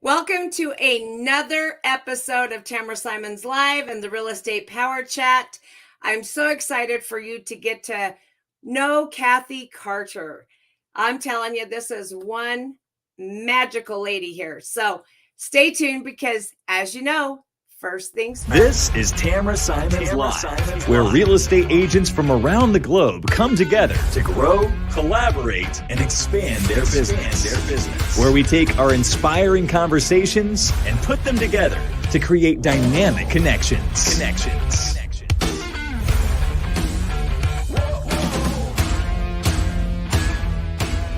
Welcome to another episode of Tamra Simon's Live and the Real Estate Power Chat. I'm so excited for you to get to know Kathy Carter. I'm telling you, this is one magical lady here. So stay tuned because, as you know, first things first. This is Tamra Simon's Live, where real estate agents from around the globe come together to grow, collaborate, and expand their business. Where we take our inspiring conversations and put them together to create dynamic connections.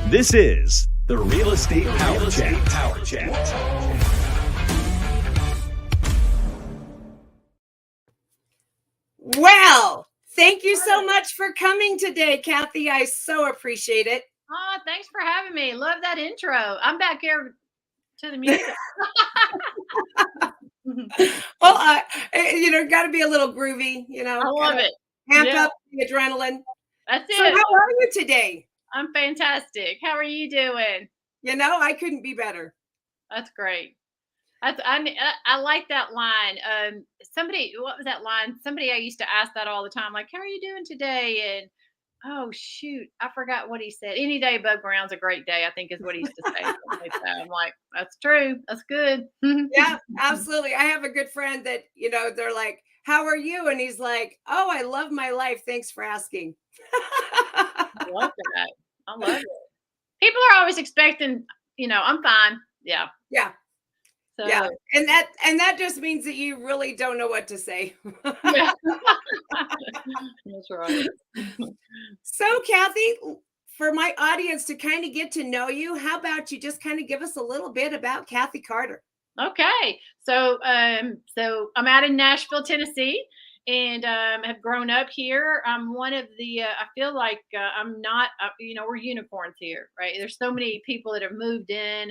This is the Real Estate Power Chat. Well, thank you so much for coming today, Kathy. I so appreciate it. Oh, thanks for having me. Love that intro. I'm back here to the music. Well, got to be a little groovy, I love it. Amp up the adrenaline. That's it. So how are you today? I'm fantastic. How are you doing? I couldn't be better. That's great. I like that line. What was that line? Somebody I used to ask that all the time, like, how are you doing today? And oh shoot, I forgot what he said. Any day above ground's a great day, I think is what he used to say. I'm like, that's true. That's good. Yeah, absolutely. I have a good friend that, they're like, how are you? And he's like, oh, I love my life. Thanks for asking. I love that. I love it. People are always expecting, I'm fine. Yeah. Yeah. So, yeah, and that just means that you really don't know what to say. Yeah. That's right. So, Kathy, for my audience to kind of get to know you, how about you just kind of give us a little bit about Kathy Carter? Okay, so I'm out in Nashville, Tennessee, and have grown up here. I'm one of the. I feel like I'm not. We're unicorns here, right? There's so many people that have moved in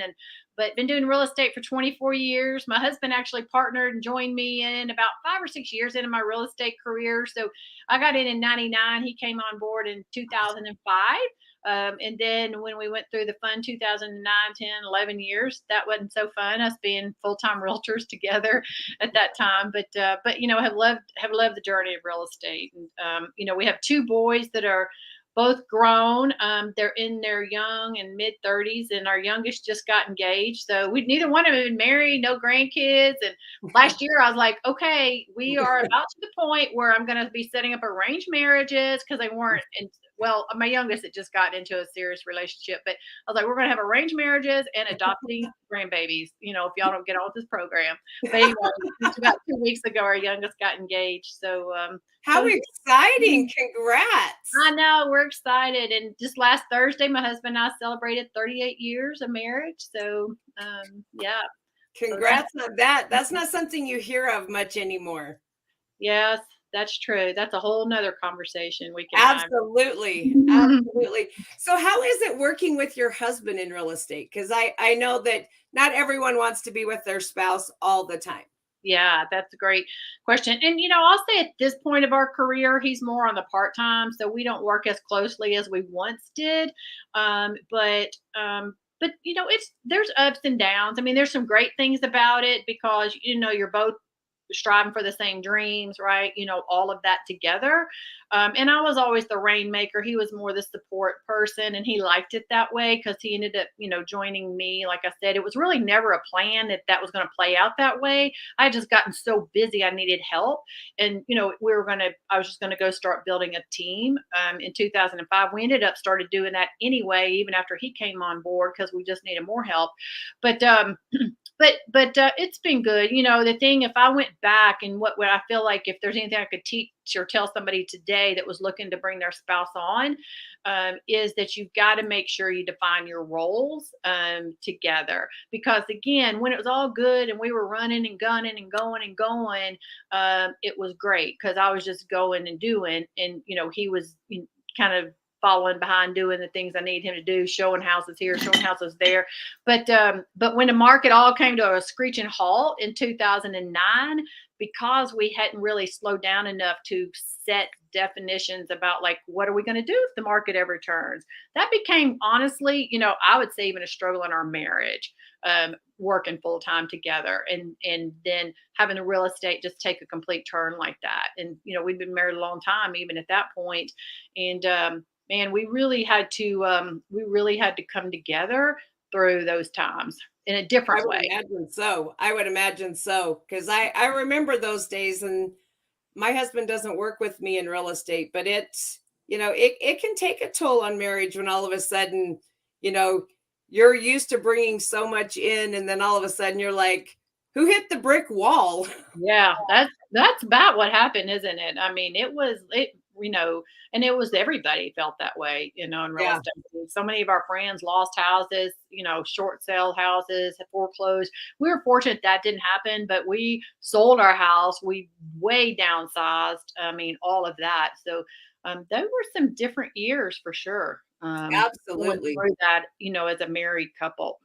but been doing real estate for 24 years. My husband actually partnered and joined me in about 5 or 6 years into my real estate career. So I got in 99. He came on board in 2005. And then when we went through the fun 2009, 10, 11 years, that wasn't so fun, us being full-time realtors together at that time. But have loved the journey of real estate. And, we have 2 boys that are both grown. They're in their young and mid 30s, and our youngest just got engaged. So neither one of them been married, no grandkids. And last year I was like, okay, we are about to the point where I'm going to be setting up arranged marriages because they weren't. Well, my youngest had just gotten into a serious relationship, but I was like, we're going to have arranged marriages and adopting grandbabies, if y'all don't get on with this program. But anyway, just about 2 weeks ago, our youngest got engaged. So, how exciting. Congrats. I know, we're excited. And just last Thursday, my husband and I celebrated 38 years of marriage. So, yeah. Congrats on that. That's not something you hear of much anymore. Yes. That's true. That's a whole nother conversation we can Absolutely. So how is it working with your husband in real estate? Because I know that not everyone wants to be with their spouse all the time. Yeah, that's a great question. And, I'll say at this point of our career, he's more on the part-time. So we don't work as closely as we once did. But there's ups and downs. I mean, there's some great things about it because, you're both striving for the same dreams, right? All of that together. And I was always the rainmaker. He was more the support person, and he liked it that way because he ended up, joining me. Like I said, it was really never a plan that was going to play out that way. I had just gotten so busy. I needed help. And, I was just going to go start building a team in 2005. We ended up started doing that anyway, even after he came on board because we just needed more help. But it's been good. The thing, if I went back and what I feel like if there's anything I could teach or tell somebody today that was looking to bring their spouse on, is that you've got to make sure you define your roles together. Because again, when it was all good and we were running and gunning and going, it was great because I was just going and doing, and he was kind of following behind doing the things I need him to do, showing houses here, showing houses there. But when the market all came to a screeching halt in 2009, because we hadn't really slowed down enough to set definitions about like, what are we going to do if the market ever turns? That became, honestly, I would say even a struggle in our marriage, working full time together, and then having the real estate just take a complete turn like that. And, we'd been married a long time, even at that point. And, man, we really had to come together through those times in a different way. I would imagine so. Because I remember those days, and my husband doesn't work with me in real estate, but it can take a toll on marriage when all of a sudden, you're used to bringing so much in, and then all of a sudden you're like, who hit the brick wall? Yeah, that's about what happened, isn't it? I mean, and it was, everybody felt that way, in real Yeah. estate. So many of our friends lost houses, short sale houses, had foreclosed. We were fortunate that didn't happen, but we sold our house. We way downsized. I mean, all of that. So there were some different years for sure. Going Absolutely. through that, as a married couple.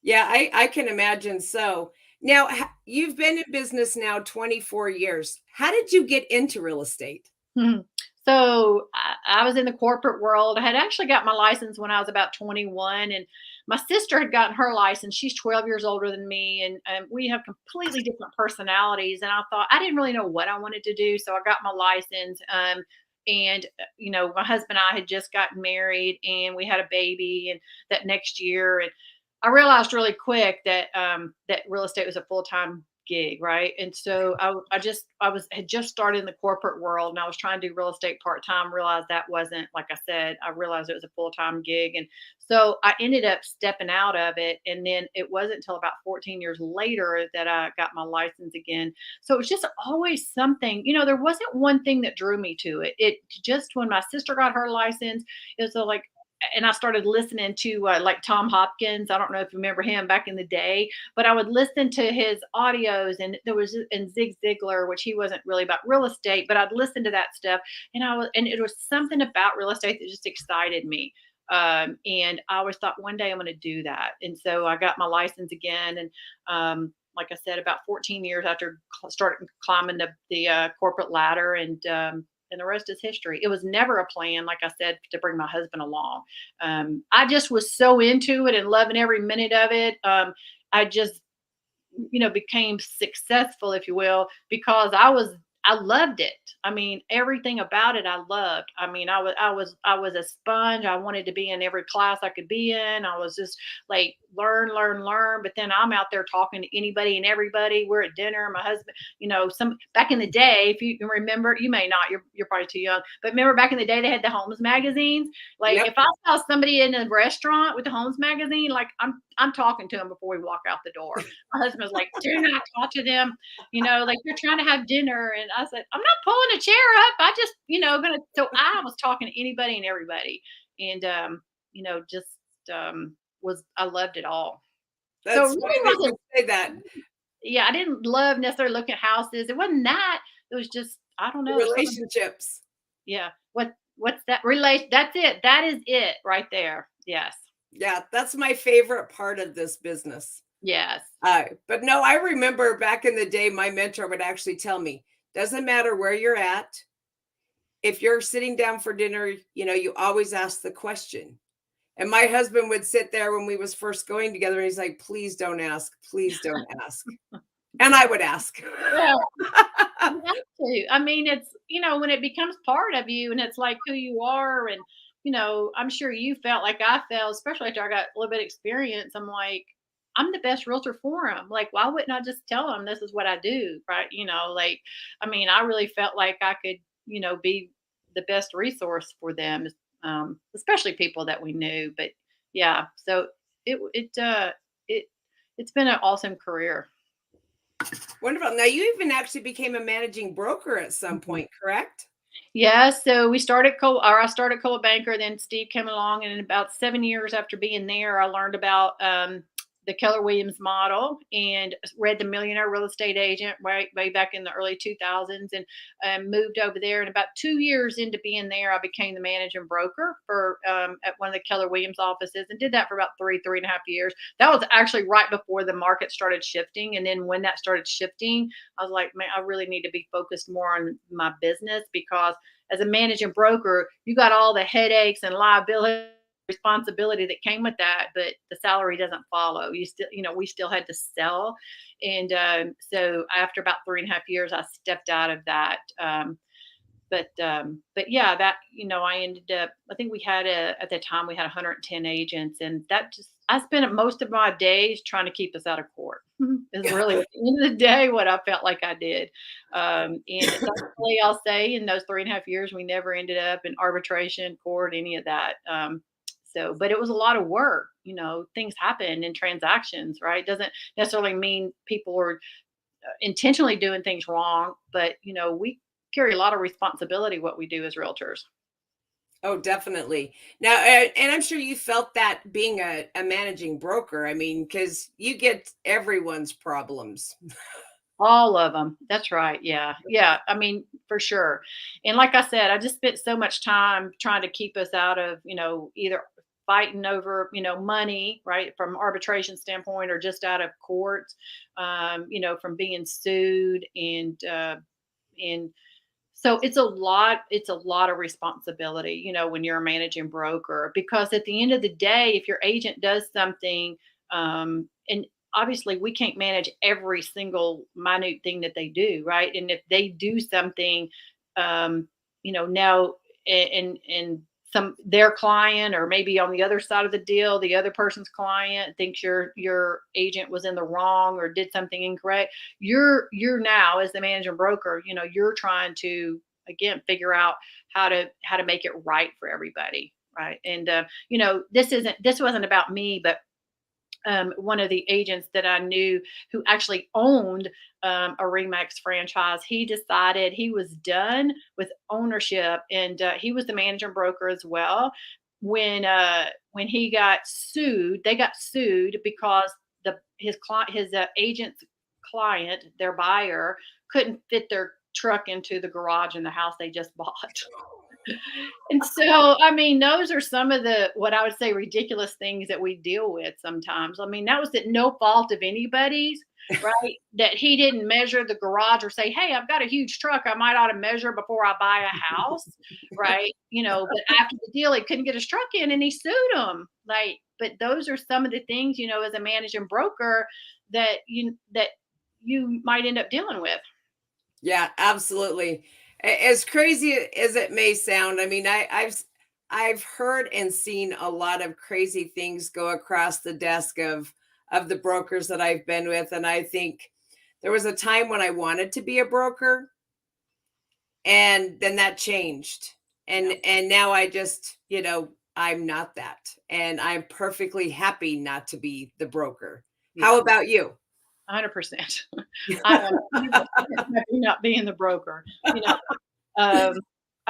Yeah, I can imagine so. Now, you've been in business now 24 years. How did you get into real estate? Mhm. So I was in the corporate world. I had actually got my license when I was about 21, and my sister had gotten her license. She's 12 years older than me, and we have completely different personalities. And I thought, I didn't really know what I wanted to do, so I got my license. And my husband and I had just gotten married, and we had a baby, and that next year, and I realized really quick that that real estate was a full-time gig, right? And so had just started in the corporate world, and I was trying to do real estate part-time, realized that wasn't, like I said, I realized it was a full-time gig. And so I ended up stepping out of it. And then it wasn't until about 14 years later that I got my license again. So it was just always something, there wasn't one thing that drew me to it. It just, when my sister got her license, it was like, and I started listening to like Tom Hopkins. I don't know if you remember him back in the day, but I would listen to his audios, and and Zig Ziglar, which he wasn't really about real estate, but I'd listen to that stuff, and it was something about real estate that just excited me. And I always thought one day I'm going to do that. And so I got my license again, and like I said, about 14 years after starting climbing the corporate ladder, and the rest is history. It was never a plan, like I said, to bring my husband along. I just was so into it and loving every minute of it. I just, became successful, if you will, because I loved it. I mean, everything about it I loved. I mean, I was a sponge. I wanted to be in every class I could be in. I was just like learn, learn, learn. But then I'm out there talking to anybody and everybody. We're at dinner. My husband, some back in the day, if you can remember, you may not. You're probably too young. But remember back in the day, they had the Homes magazines. Like Yep. if I saw somebody in a restaurant with the Homes magazine, like I'm talking to them before we walk out the door. My husband was like, "Do not talk to them. Like you're trying to have dinner." And I said, "I'm not pulling a chair up. I just, gonna." So I was talking to anybody and everybody, and just I loved it all. So That's it funny really that you wasn't. say that. Yeah, I didn't love necessarily looking at houses. It wasn't that. It was just, I don't The know. Something. relationships. Yeah. What's that relation? That's it. That is it right there. Yes. Yeah, that's my favorite part of this business. Yes. But no, I remember back in the day, my mentor would actually tell me, doesn't matter where you're at. If you're sitting down for dinner, you always ask the question. And my husband would sit there when we was first going together, and he's like, please don't ask. Please don't ask. And I would ask. Yeah. You have to. I mean, it's, when it becomes part of you and it's like who you are. And, I'm sure you felt like I felt, especially after I got a little bit of experience. I'm like, I'm the best realtor for them. Like, why wouldn't I just tell them this is what I do? Right. Like, I mean, I really felt like I could, be the best resource for them, especially people that we knew. But yeah, so it, it's been an awesome career. Wonderful. Now, you even actually became a managing broker at some point, correct? Yeah, so I started Coldwell Banker, then Steve came along, and in about 7 years after being there, I learned about the Keller Williams model and read The Millionaire Real Estate Agent way back in the early 2000s, and moved over there. And about 2 years into being there, I became the managing broker for at one of the Keller Williams offices, and did that for about 3.5 years. That was actually right before the market started shifting. And then when that started shifting, I was like, man, I really need to be focused more on my business, because as a managing broker, you got all the headaches and liability responsibility that came with that, but the salary doesn't follow. You still, we still had to sell. And so after about 3.5 years, I stepped out of that. But yeah, that, I ended up, I think we had at the time we had 110 agents, and that just, I spent most of my days trying to keep us out of court. Is really at the end of the day what I felt like I did. And thankfully, I'll say in those 3.5 years, we never ended up in arbitration, court, any of that. But it was a lot of work. Things happen in transactions, right? Doesn't necessarily mean people are intentionally doing things wrong, but we carry a lot of responsibility what we do as realtors. Oh, definitely. Now, and I'm sure you felt that being a managing broker. I mean, because you get everyone's problems. All of them. That's right. Yeah. Yeah. I mean, for sure. And like I said, I just spent so much time trying to keep us out of, either fighting over, money, right, from arbitration standpoint, or just out of court, from being sued. And so it's a lot of responsibility, when you're a managing broker, because at the end of the day, if your agent does something, and obviously we can't manage every single minute thing that they do, right? And if they do something, now and their client, or maybe on the other side of the deal, the other person's client thinks your agent was in the wrong or did something incorrect, you're now, as the managing broker, you're trying to, again, figure out how to make it right for everybody, right? And this wasn't about me, but one of the agents that I knew who actually owned a Remax franchise, he decided he was done with ownership, and he was the managing broker as well. When he got sued, they got sued because his agent's client, their buyer, couldn't fit their truck into the garage in the house they just bought. And so, I mean, those are some of the, what I would say, ridiculous things that we deal with sometimes. I mean, that was at no fault of anybody's, right? That he didn't measure the garage or say, hey, I've got a huge truck, I might ought to measure before I buy a house, right? But after the deal, he couldn't get his truck in and he sued him. But those are some of the things, as a managing broker that you might end up dealing with. Yeah, absolutely. As crazy as it may sound, I mean, I've heard and seen a lot of crazy things go across the desk of the brokers that I've been with, and I think there was a time when I wanted to be a broker, and then that changed, and now I just, I'm not that, and I'm perfectly happy not to be the broker. Yeah. How about you? 100%. I am happy not being the broker. I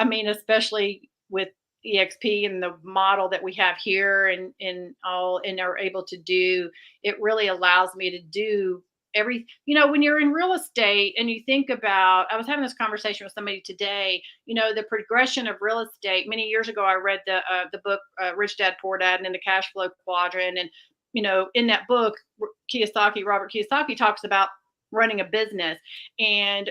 mean, especially with EXP and the model that we have here, and are able to do, it really allows me to do when you're in real estate and you think about, I was having this conversation with somebody today, the progression of real estate. Many years ago, I read the book, Rich Dad, Poor Dad, and in the cash flow quadrant. And, in that book, Robert Kiyosaki talks about running a business. And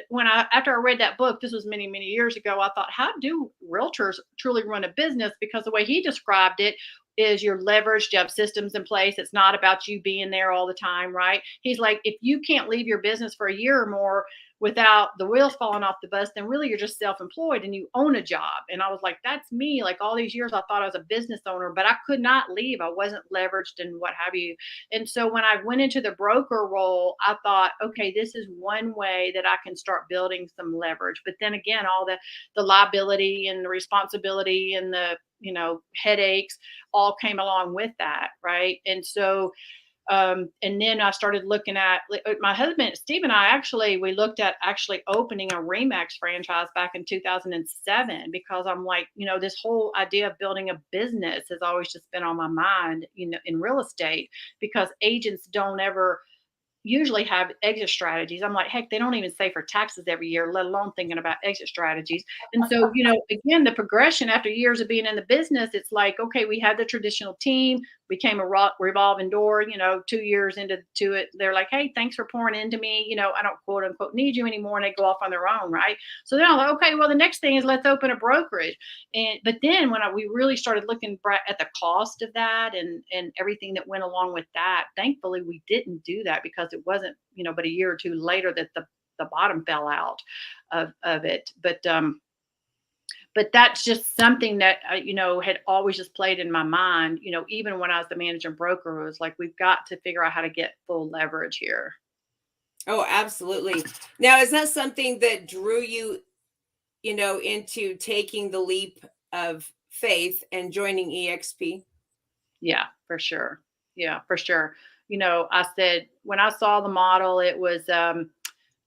after I read that book, this was many, many years ago, I thought, how do realtors truly run a business? Because the way he described it is, you're leveraged, you have systems in place. It's not about you being there all the time, right? He's like, if you can't leave your business for a year or more without the wheels falling off the bus, then really you're just self-employed and you own a job. And I was like, that's me. Like, all these years I thought I was a business owner, but I could not leave. I wasn't leveraged and what have you. And so when I went into the broker role, I thought, okay, this is one way that I can start building some leverage. But then again, all the liability and the responsibility and the headaches all came along with that, right? And so And then I started looking at my husband, Steve, and I we looked at actually opening a Remax franchise back in 2007, because I'm like, this whole idea of building a business has always just been on my mind, in real estate, because agents don't ever usually have exit strategies. I'm like, heck, they don't even save for taxes every year, let alone thinking about exit strategies. And so, again, the progression after years of being in the business, it's like, okay, we had the traditional team, became a revolving door, 2 years into it. They're like, hey, thanks for pouring into me. I don't quote unquote need you anymore. And they go off on their own. Right. So then I'm like, okay, well, the next thing is let's open a brokerage. But then when we really started looking at the cost of that and everything that went along with that, thankfully we didn't do that, because it wasn't, but a year or two later that the bottom fell out of it. But that's just something that, had always just played in my mind, even when I was the managing broker. It was like, we've got to figure out how to get full leverage here. Oh, absolutely. Now, is that something that drew you, into taking the leap of faith and joining EXP? Yeah, for sure. Yeah, for sure. I said, when I saw the model, it was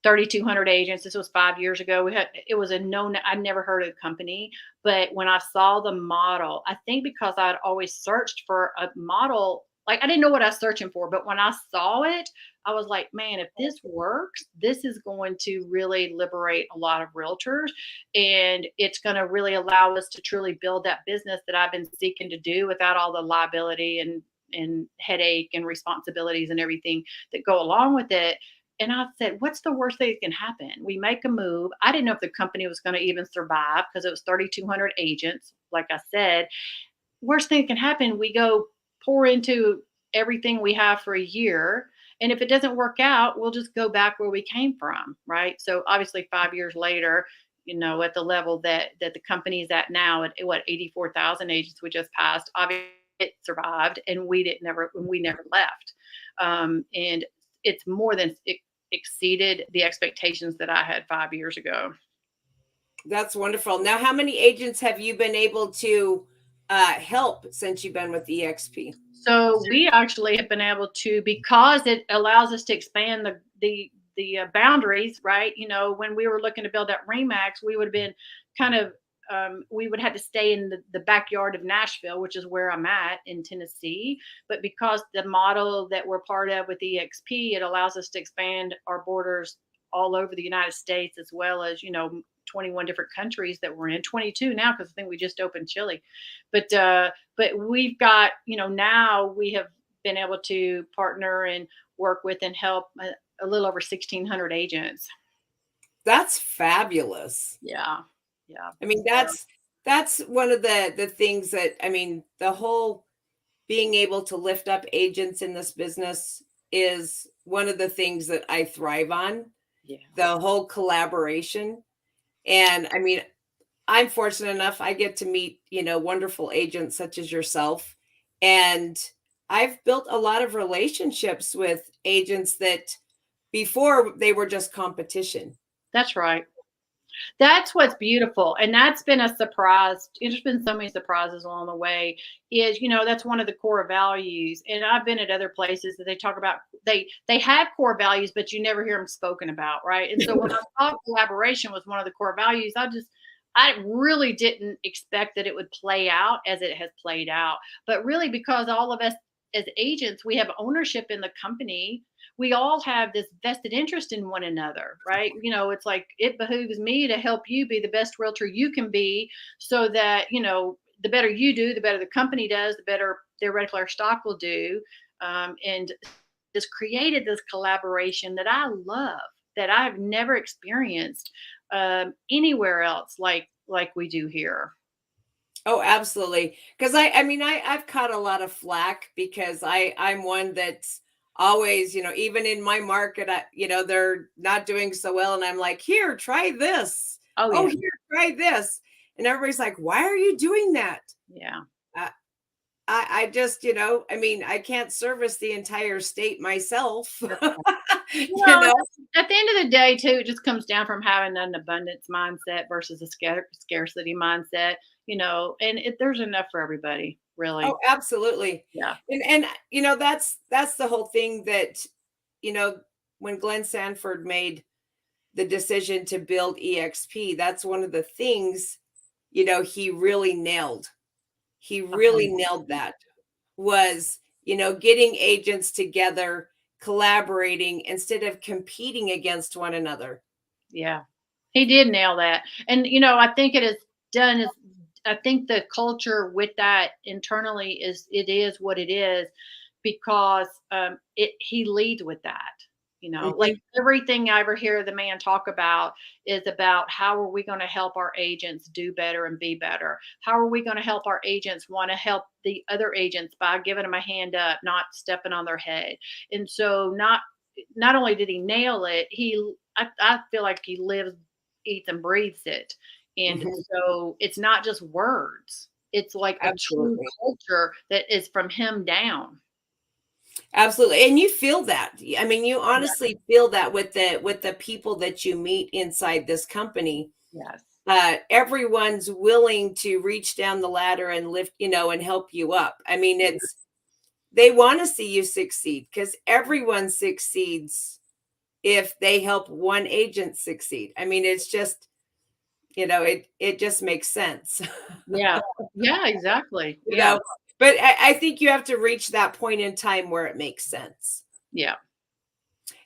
3,200 agents. This was 5 years ago. It was I'd never heard of the company, but when I saw the model, I think because I'd always searched for a model, like I didn't know what I was searching for, but when I saw it, I was like, man, if this works, this is going to really liberate a lot of realtors, and it's going to really allow us to truly build that business that I've been seeking to do without all the liability and headache and responsibilities and everything that go along with it. And I said, what's the worst thing that can happen? We make a move. I didn't know if the company was going to even survive, because it was 3,200 agents. Like I said, worst thing that can happen, we go pour into everything we have for a year. And if it doesn't work out, we'll just go back where we came from. Right. So obviously 5 years later, at the level that the company is at now, at 84,000 agents we just passed, obviously it survived, and we never left. And it's more than exceeded the expectations that I had 5 years ago. That's wonderful. Now, how many agents have you been able to help since you've been with EXP? So we actually have been able to, because it allows us to expand the boundaries, right? When we were looking to build that Remax, we would have been kind of, we would have to stay in the backyard of Nashville, which is where I'm at in Tennessee. But because the model that we're part of with EXP, it allows us to expand our borders all over the United States, as well as, 21 different countries that we're in, 22 now, because I think we just opened Chile. But we've got, now we have been able to partner and work with and help a little over 1,600 agents. That's fabulous. Yeah. Yeah. I mean, that's one of the things that, the whole being able to lift up agents in this business is one of the things that I thrive on. Yeah. The whole collaboration. And I'm fortunate enough, I get to meet, wonderful agents such as yourself. And I've built a lot of relationships with agents that before they were just competition. That's right. That's what's beautiful. And that's been a surprise. There's been so many surprises along the way. That's one of the core values. And I've been at other places that they talk about, they have core values, but you never hear them spoken about. Right. And so when I thought collaboration was one of the core values, I really didn't expect that it would play out as it has played out. But really, because all of us as agents, we have ownership in the company. We all have this vested interest in one another, right? It's like, it behooves me to help you be the best realtor you can be, so that, the better you do, the better the company does, the better theoretically our stock will do. And this created this collaboration that I love, that I've never experienced anywhere else like we do here. Oh, absolutely. Because I've caught a lot of flack because I'm one that's always, even in my market, they're not doing so well. And I'm like, here, try this. Oh, yeah. Here, try this. And everybody's like, why are you doing that? Yeah. I just, I can't service the entire state myself. At the end of the day, too, it just comes down from having an abundance mindset versus a scarcity mindset. and there's enough for everybody, really. Oh, absolutely. Yeah. And that's the whole thing that, you know, when Glenn Sanford made the decision to build EXP, that's one of the things, he really nailed. He really nailed 100%. that was, getting agents together, collaborating instead of competing against one another. Yeah. He did nail that. And, I think it is done is I think the culture with that internally it is what it is because he leads with that. Like Mhm. everything I ever hear the man talk about is about how are we going to help our agents do better and be better? How are we going to help our agents want to help the other agents by giving them a hand up, not stepping on their head? And so not only did he nail it, I feel like he lives, eats, and breathes it. And Mhm. so it's not just words. It's like a true Absolutely. culture that is from him down. Absolutely. And you feel that. I mean, you Yeah. honestly feel that with the people that you meet inside this company. Yes. Everyone's willing to reach down the ladder and lift, and help you up. I mean, they want to see you succeed because everyone succeeds if they help one agent succeed. I mean, it's just, it just makes sense. Yeah. Yeah, exactly. you Yeah. know, but I think you have to reach that point in time where it makes sense. Yeah.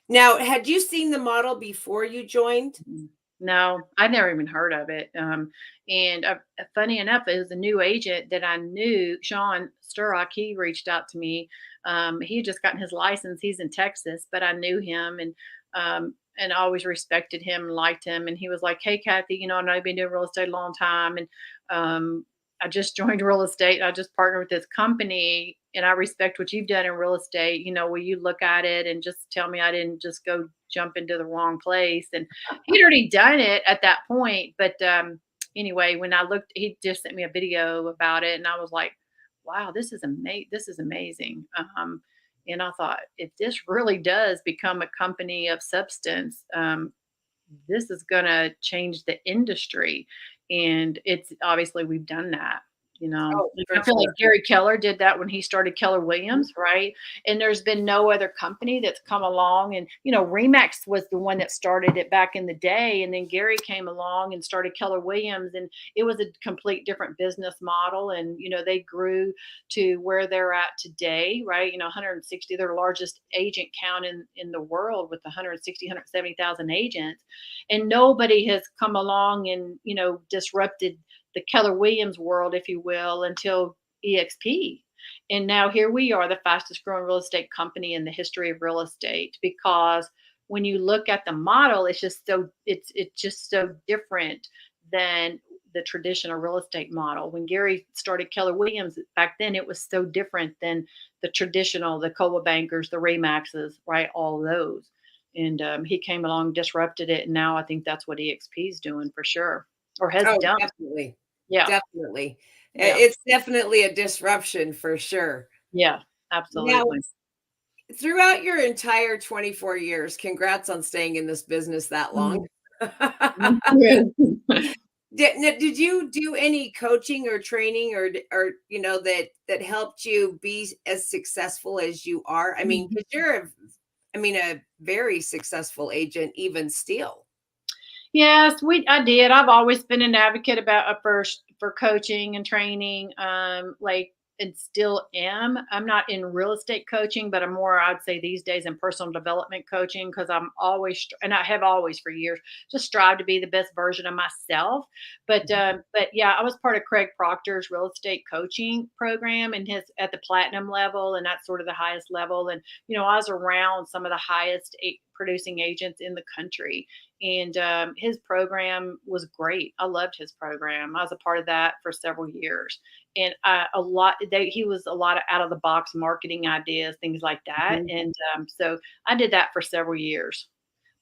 Now, had you seen the model before you joined? Mm. No, I'd never even heard of it. And funny enough, it was a new agent that I knew, Sean Sturrock. He reached out to me. He had just gotten his license. He's in Texas, but I knew him and I always respected him and liked him. And he was like, "Hey, Kathy, I know you've been doing real estate a long time, and I just joined real estate. I just partnered with this company, and I respect what you've done in real estate. Will you look at it and just tell me I didn't just go jump into the wrong place?" And he'd already done it at that point. But anyway, when I looked, he just sent me a video about it, and I was like, "Wow, this is amazing! This is amazing." And I thought, if this really does become a company of substance, this is going to change the industry. And it's obviously we've done that. Oh, Like, for I feel like sure. Gary Keller did that when he started Keller Mhm. Williams, right? And there's been no other company that's come along. And, Remax was the one that started it back in the day. And then Gary came along and started Keller Williams. And it was a complete different business model. And, they grew to where they're at today, right? 160, their largest agent count in the world with 160, 170,000 agents. And nobody has come along and, disrupted the Keller Williams world, if you will, until EXP. And now here we are, the fastest growing real estate company in the history of real estate, because when you look at the model, it's just so different than the traditional real estate model. When Gary started Keller Williams back then, it was so different than the traditional, the Coldwell Bankers, the Remaxes, right? All those. And he came along, disrupted it, and now I think that's what EXP is doing for sure, or has Oh, done. definitely. Yeah, Definitely. yeah, It's definitely a disruption for sure. yeah, Now, absolutely. throughout your entire 24 years, congrats on staying in this business that long. Mhm. Thank you. Did you do any coaching or training or that helped you be as successful as you are? I mean, Mhm. because you're a very successful agent even still. Yes, I did. I've always been an advocate about for coaching and training. Like, and still am. I'm not in real estate coaching, but I'm more, I'd say these days, in personal development coaching, because I'm always, and I have always for years, just strive to be the best version of myself. But yeah, I was part of Craig Proctor's real estate coaching program, and his at the platinum level, and that's sort of the highest level. And I was around some of the highest producing agents in the country, and his program was great. I loved his program. I was a part of that for several years, and he was a lot of out of the box marketing ideas, things like that. Mhm. And so I did that for several years.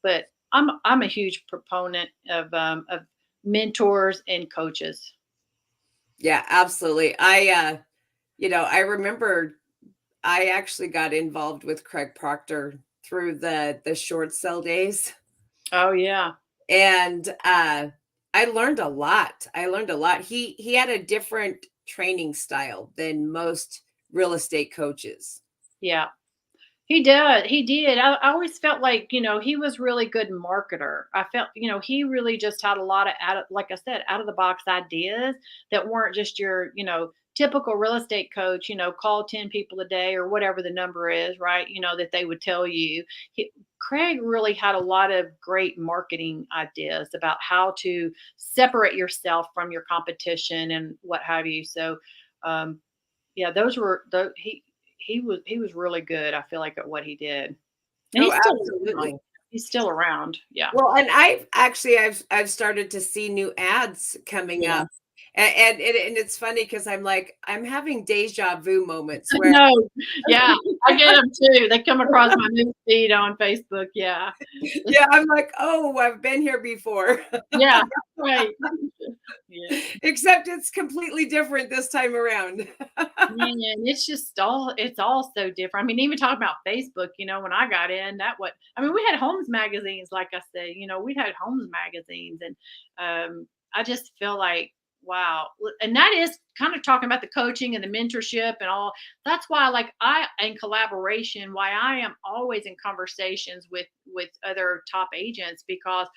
But I'm a huge proponent of mentors and coaches. Yeah, absolutely. I remember I actually got involved with Craig Proctor through the short sale days. Oh yeah. And I learned a lot. He had a different training style than most real estate coaches. Yeah. He did. He did. I always felt like, he was really good marketer. I felt, he really just had a lot of like I said, out of the box ideas that weren't just your, typical real estate coach, call 10 people a day or whatever the number is, right? That they would tell you. Craig really had a lot of great marketing ideas about how to separate yourself from your competition and what have you. So, um, yeah, those were he was really good, I feel like, at what he did. And Oh, he's still around. absolutely. He's still around. Yeah. Well, and I've started to see new ads coming Yeah. up. And it's funny because I'm like, I'm having deja vu moments where No. Yeah, I get them too. They come across my news feed on Facebook. Yeah. yeah, I'm like, oh, I've been here before. Yeah. Right. Yeah. Except it's completely different this time around. Man, it's all so different. I mean, even talking about Facebook, when I got in, we had homes magazines, like I said, we had homes magazines, and I just feel like, wow. And that is kind of talking about the coaching and the mentorship and all. That's why, like, in collaboration, why I am always in conversations with other top agents, because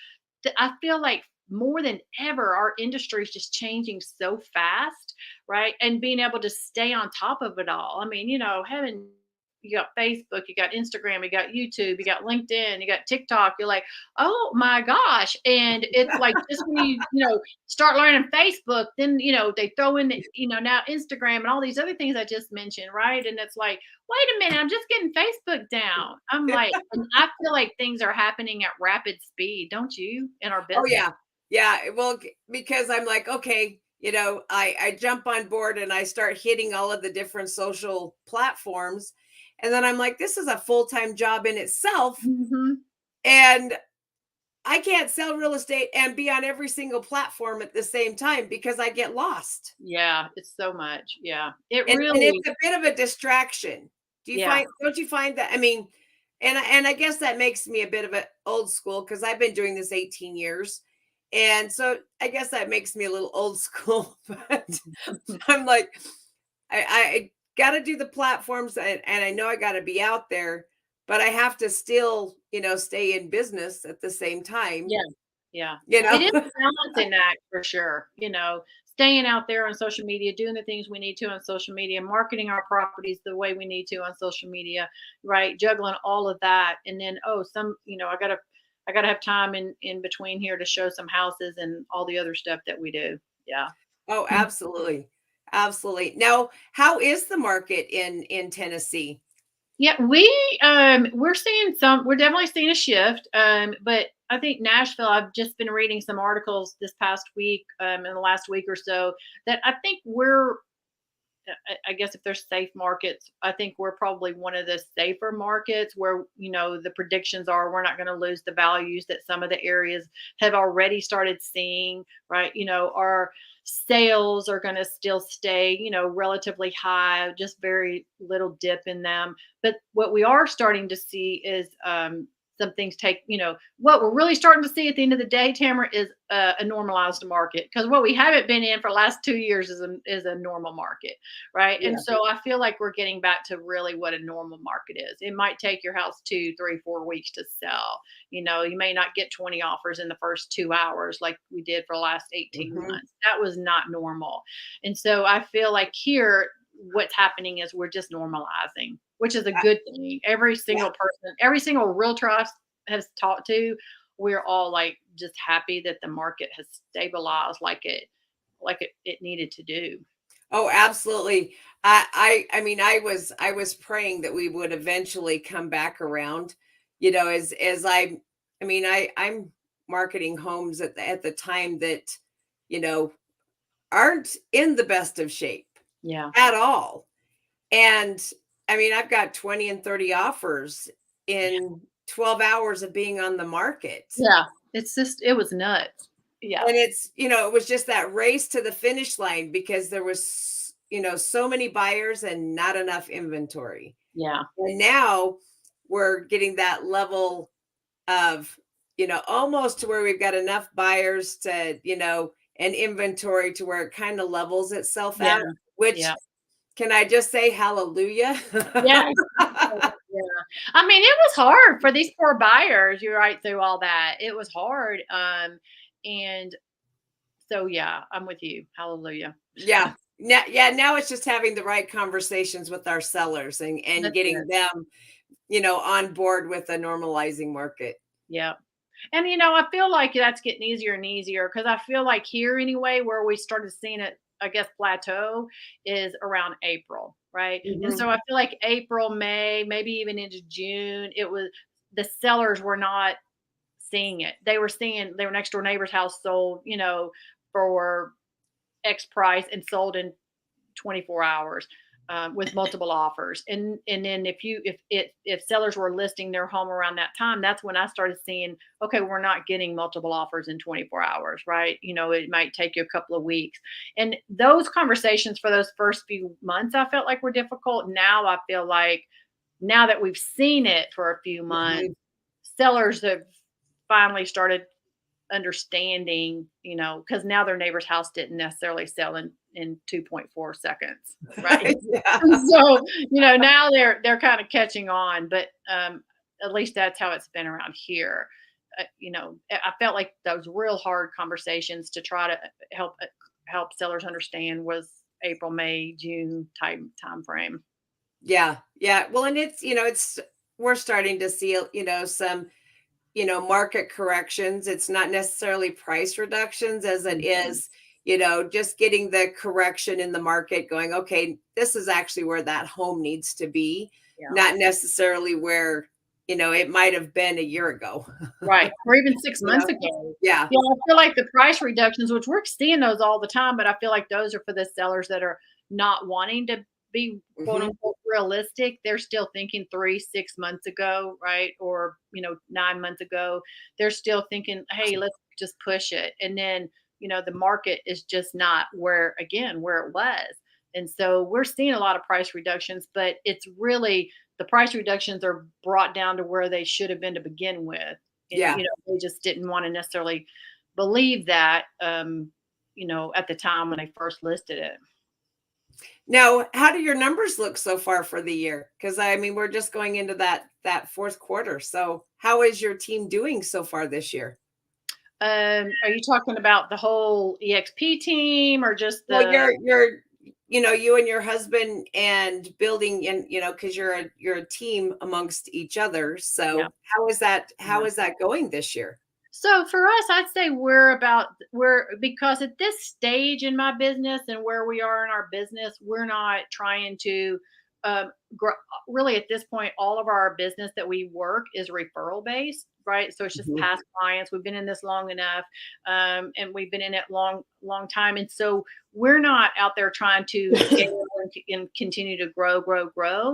I feel like more than ever, our industry is just changing so fast, right? And being able to stay on top of it all. I mean, having you got Facebook, you got Instagram, you got YouTube, you got LinkedIn, you got TikTok. You're like, oh my gosh. And it's like, just when you start learning Facebook, then, they throw in, now Instagram and all these other things I just mentioned, right? And it's like, wait a minute, I'm just getting Facebook down. I'm like, and I feel like things are happening at rapid speed, don't you, in our Oh, business? yeah. Yeah. Well, because I'm like, okay, I jump on board and I start hitting all of the different social platforms. And then I'm like, this is a full-time job in itself. Mhm. And I can't sell real estate and be on every single platform at the same time because I get lost. Yeah, it's so much. Yeah. It And really. it's a bit of a distraction. Yeah. Don't you find that? I mean, and I guess that makes me a bit of an old school because I've been doing this 18 years. And so I guess that makes me a little old school, but I'm like, I got to do the platforms and I know I got to be out there, but I have to still, stay in business at the same time, Yeah. Yeah. you It know? is a balancing act for sure. Staying out there on social media, doing the things we need to on social media, marketing our properties the way we need to on social media, right? Juggling all of that. And then, I gotta have time in between here to show some houses and all the other stuff that we do. Yeah. Oh, absolutely. Absolutely. Now, how is the market in Tennessee? Yeah, we're definitely seeing a shift. But I think Nashville, I've just been reading some articles this past week, in the last week or so, that I think I guess if there's safe markets, I think we're probably one of the safer markets where, the predictions are we're not going to lose the values that some of the areas have already started seeing, right? Our sales are going to still stay, relatively high, just very little dip in them. But what we are starting to see is, some things what we're really starting to see at the end of the day, Tamara, is a normalized market, because what we haven't been in for the last 2 years is a normal market, right? Yeah. And so I feel like we're getting back to really what a normal market is. It might take your house 2, 3, 4 weeks to sell. You may not get 20 offers in the first 2 hours like we did for the last 18 Mhm. months. That was not normal. And so I feel like here, what's happening is we're just normalizing, which is a good thing. Every single person, every single realtor I has talked to, we're all like just happy that the market has stabilized like it needed to do. Oh, absolutely. I mean, I was praying that we would eventually come back around, as I'm marketing homes at the time that, you know, aren't in the best of shape Yeah. at all. And I mean, I've got 20 and 30 offers in 12 hours of being on the market. Yeah. It was nuts. Yeah. And it was just that race to the finish line because there was, so many buyers and not enough inventory. Yeah. And now we're getting that level of almost to where we've got enough buyers to, and inventory to where it kind of levels itself Yeah. out, which can I just say hallelujah? Yeah. Yeah. I mean, it was hard for these poor buyers. You're right through all that. It was hard. And so yeah, I'm with you. Hallelujah. Yeah. Now it's just having the right conversations with our sellers and That's getting it. them, on board with a normalizing market. Yeah. And I feel like that's getting easier and easier because I feel like here anyway, where we started seeing it, I guess, plateau is around April, right? And Mhm. so I feel like April, May, maybe even into June, the sellers were not seeing it. They were seeing their next door neighbor's house sold, for X price and sold in 24 hours. With multiple offers, and then if sellers were listing their home around that time, that's when I started seeing, okay, we're not getting multiple offers in 24 hours, right? It might take you a couple of weeks, and those conversations for those first few months I felt like were difficult. Now I feel like, now that we've seen it for a few months, Mhm. sellers have finally started understanding, because now their neighbor's house didn't necessarily sell in 2.4 seconds, right? Yeah. And so, now they're kind of catching on, but at least that's how it's been around here. I felt like those real hard conversations to try to help sellers understand was April, May, June time frame. Yeah. Yeah. Well, and we're starting to see, some, market corrections. It's not necessarily price reductions as it Mhm. is, just getting the correction in the market going, okay, this is actually where that home needs to be, Yeah. not necessarily where, it might have been a year ago. Right, or even 6 You know? months ago. Yeah. Yeah, I feel like the price reductions, which we're seeing those all the time, but I feel like those are for the sellers that are not wanting to be, quote, Hmm. unquote, "realistic." They're still thinking 3, 6 months ago, right? Or, 9 months ago. They're still thinking, "Hey, let's just push it." And then, the market is just not where it was. And so we're seeing a lot of price reductions, but it's really the price reductions are brought down to where they should have been to begin with. And Yeah. they just didn't want to necessarily believe that, at the time when they first listed it. Now, how do your numbers look so far for the year? Because I mean, we're just going into that fourth quarter. So, how is your team doing so far this year? Are you talking about the whole EXP team or just Well, the? you and your husband and building, and because you're a team amongst each other. Yeah. So, how is that? How Yeah. is that going this year? So for us, I'd say we're because at this stage in my business and where we are in our business, we're not trying to grow. Really, at this point, all of our business that we work is referral based, right? So it's just Mhm. past clients. We've been in this long enough, and we've been in it long time, and so we're not out there trying to scale and continue to grow.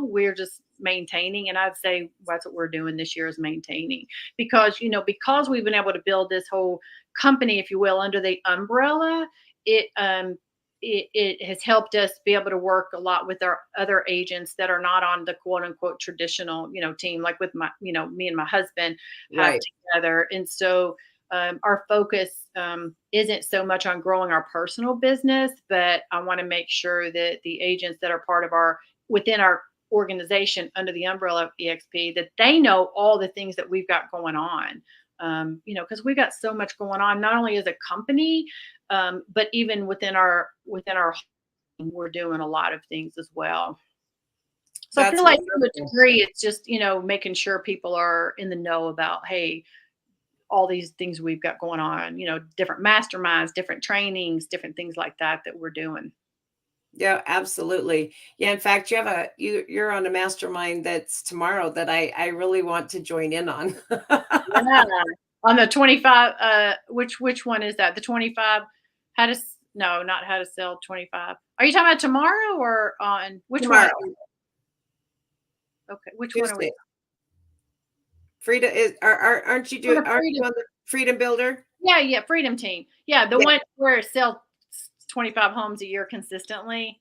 We're just maintaining, and I'd say that's what we're doing this year is maintaining because we've been able to build this whole company, if you will, under the umbrella. It has helped us be able to work a lot with our other agents that are not on the quote unquote traditional team, like with my me and my husband have Right. together. And so our focus isn't so much on growing our personal business, but I want to make sure that the agents that are part of our within our organization under the umbrella of EXP, that they know all the things that we've got going on. Because we've got so much going on, not only as a company, but even within our we're doing a lot of things as well. So I That's feel like to a wonderful. degree, it's just making sure people are in the know about, hey, all these things we've got going on. Different masterminds, different trainings, different things like that we're doing. Yeah, absolutely. Yeah, in fact, you're on a mastermind that's tomorrow that I really want to join in on. Yeah. On the 25, which one is that? The 25, no, not how to sell 25. Are you talking about tomorrow or on which one? Tomorrow, Okay, which one are we? Tuesday. Frida is On the aren't you freedom. on the Freedom Builder? Yeah, yeah, freedom team. Yeah, the Yeah, one where it sell 25 homes a year consistently.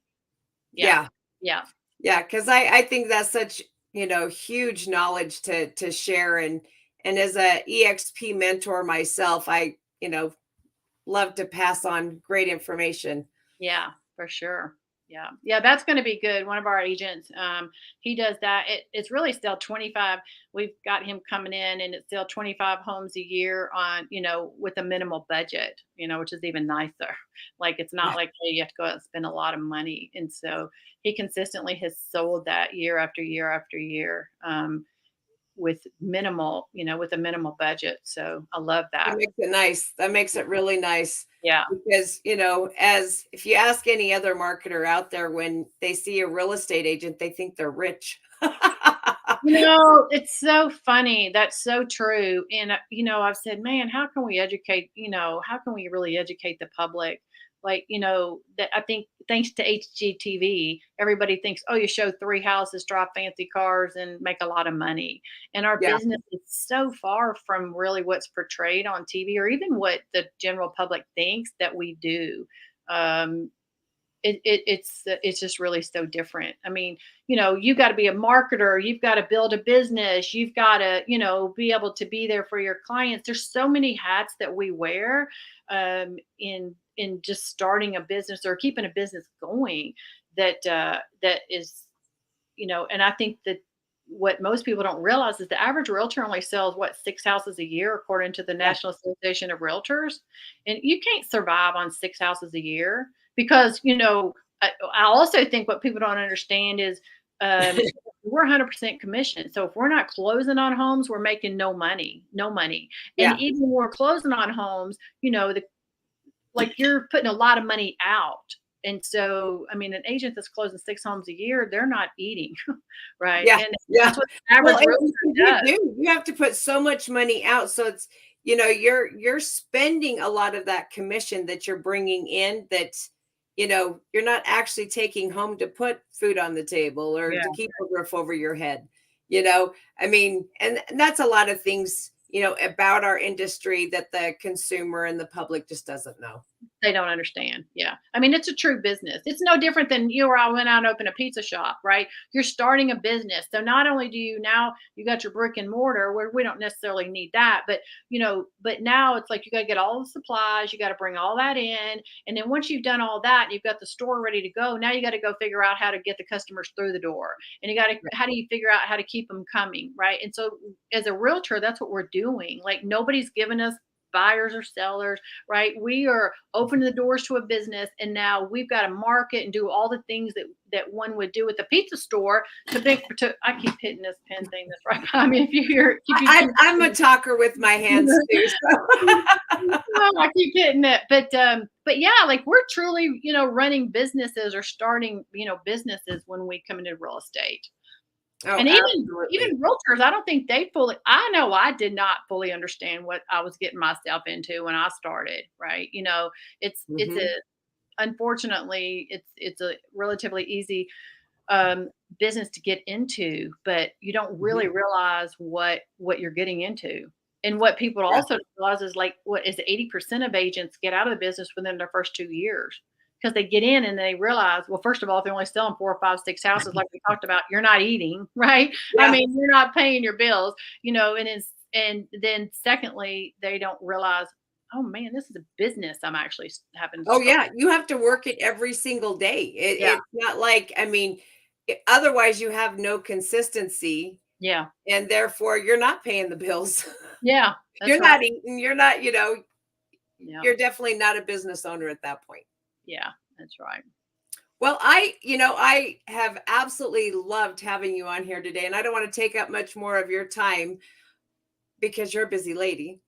Yeah. yeah. Yeah. Yeah, because I think that's such, huge knowledge to share And as a EXP mentor myself, I, love to pass on great information. Yeah, for sure. Yeah. Yeah, that's going to be good. One of our agents, he does that. It's really still 25. We've got him coming in and it's still 25 homes a year on, with a minimal budget, which is even nicer. Like it's not like, hey, you have to go out and spend a lot of money. And so he consistently has sold that year after year after year. With minimal, with a minimal budget. So I love That that. makes it nice. That makes it really nice. Yeah. Because, as if you ask any other marketer out there, when they see a real estate agent, they think they're rich. It's so funny. That's so true. And, I've said, man, how can we educate, how can we really educate the public? Like, that I think thanks to HGTV, everybody thinks, oh, you show 3 houses, drive fancy cars and make a lot of money. And our Yeah. business is so far from really what's portrayed on TV or even what the general public thinks that we do. It's just really so different. I mean, you got to be a marketer, you've got to build a business, you've got to, be able to be there for your clients. There's so many hats that we wear in just starting a business or keeping a business going that is, and I think that what most people don't realize is the average realtor only sells 6 houses a year according to the Yeah. National Association of Realtors, and you can't survive on 6 houses a year because I also think what people don't understand is we're 100% commission. So if we're not closing on homes, we're making no money. And Yeah. even when we're closing on homes, like you're putting a lot of money out. And so, I mean, an agent that's closing 6 homes a year, they're not eating, right? Yeah. And Yeah. that's what the average Well, realtor does. you have to put so much money out. So it's, you're spending a lot of that commission that you're bringing in that, you're not actually taking home to put food on the table or Yeah. to keep a roof over your head. I mean, and that's a lot of things, about our industry that the consumer and the public just doesn't know. They don't understand. Yeah. I mean, it's a true business. It's no different than you or I went out and opened a pizza shop, right? You're starting a business. So not only do you now you got your brick and mortar where we don't necessarily need that, but but now it's like you got to get all the supplies, you got to bring all that in. And then once you've done all that, you've got the store ready to go. Now you got to go figure out how to get the customers through the door. And you got to how do you figure out how to keep them coming, right? And so as a realtor, that's what we're doing. Like nobody's given us buyers or sellers, right? We are opening the doors to a business, and now we've got to market and do all the things that one would do at the pizza store to I keep hitting this pen thing that's right behind me. If you hear, I'm a talker with my hands too. So. I keep hitting it, but yeah, like we're truly, running businesses or starting, businesses when we come into real estate. Oh, And absolutely. even realtors, I don't think I know I did not fully understand what I was getting myself into when I started, right? It's Mhm. unfortunately it's a relatively easy business to get into, but you don't really realize what you're getting into. And what people Yeah. also don't realize is like what is 80% of agents get out of the business within their first 2 years because they get in and they realize, well, first of all, if they're only selling 4 or 5, 6 houses, like we talked about, you're not eating, right? I Yeah. mean, you're not paying your bills, and then secondly, they don't realize, oh man, this is a business I'm actually having to Oh, start. yeah. You have to work it every single day. Yeah, It's not like, I mean, otherwise you have no consistency yeah, and therefore you're not paying the bills. yeah. That's You're right. not eating. You're not, Yeah, you're definitely not a business owner at that point. yeah, that's right. Well, I have absolutely loved having you on here today, and I don't want to take up much more of your time because you're a busy lady.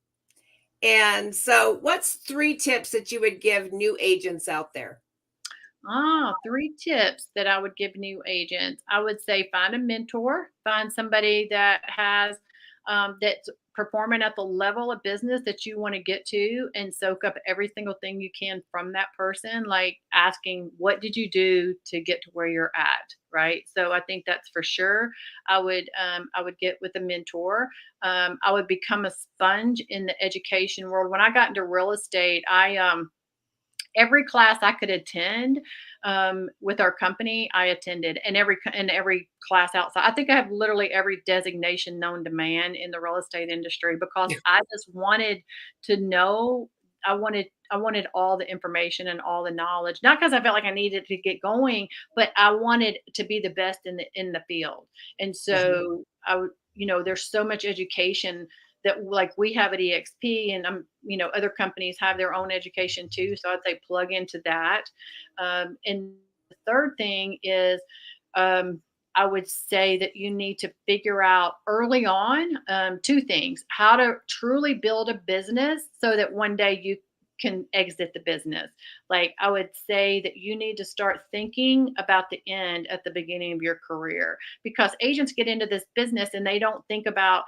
And so, what's 3 tips that you would give new agents out there? 3 tips that I would give new agents. I would say find a mentor, find somebody that has that's performing at the level of business that you want to get to and soak up every single thing you can from that person, like asking, what did you do to get to where you're at? Right. So I think that's for sure. I would get with a mentor. I would become a sponge in the education world. When I got into real estate, every class I could attend with our company, I attended, and every class outside. I think I have literally every designation known to man in the real estate industry because I just wanted to know. I wanted all the information and all the knowledge, not because I felt like I needed to get going, but I wanted to be the best in the field. And so I would, there's so much education that like we have at EXP, and other companies have their own education too. So I'd say plug into that. And the third thing is, I would say that you need to figure out early on two things: how to truly build a business so that one day you can exit the business. Like I would say that you need to start thinking about the end at the beginning of your career, because agents get into this business and they don't think about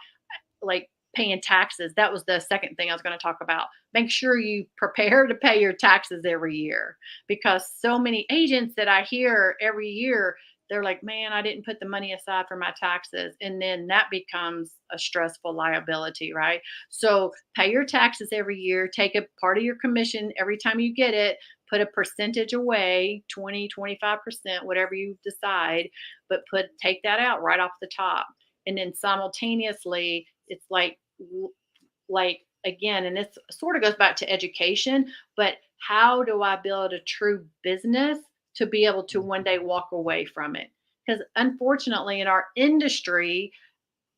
like paying taxes. That was the second thing I was going to talk about. Make sure you prepare to pay your taxes every year, because so many agents that I hear every year, they're like, man, I didn't put the money aside for my taxes. And then that becomes a stressful liability, right? So pay your taxes every year, take a part of your commission every time you get it, put a percentage away, 20, 25%, whatever you decide, but take that out right off the top. And then simultaneously, it's like again, and this sort of goes back to education, but how do I build a true business to be able to one day walk away from it? Because unfortunately, in our industry,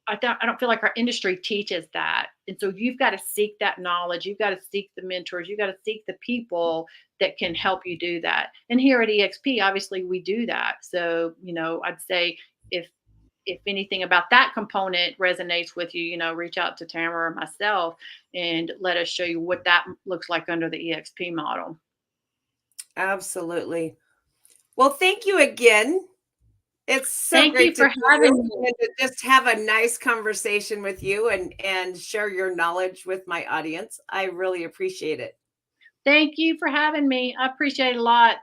I don't feel like our industry teaches that. And so you've got to seek that knowledge. You've got to seek the mentors. You've got to seek the people that can help you do that. And here at EXP, obviously, we do that. So, I'd say if anything about that component resonates with you, reach out to Tamra or myself and let us show you what that looks like under the EXP model. Absolutely. Well, thank you again. It's so Thank great you for having me. and to just have a nice conversation with you and share your knowledge with my audience. I really appreciate it. Thank you for having me. I appreciate it a lot.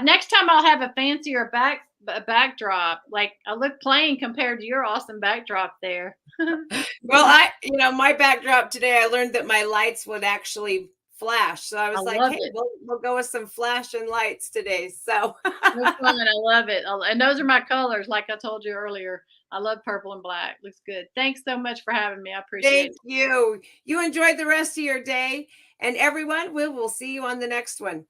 Next time I'll have a fancier backdrop. Like I look plain compared to your awesome backdrop there. Well, my backdrop today, I learned that my lights would actually flash. So I I was like, love hey, it. we'll go with some flashing lights today. So No fun. I love it. And those are my colors, like I told you earlier. I love purple and black. Looks good. Thanks so much for having me. I appreciate thank it. you. You enjoy the rest of your day. And everyone, we will see you on the next one.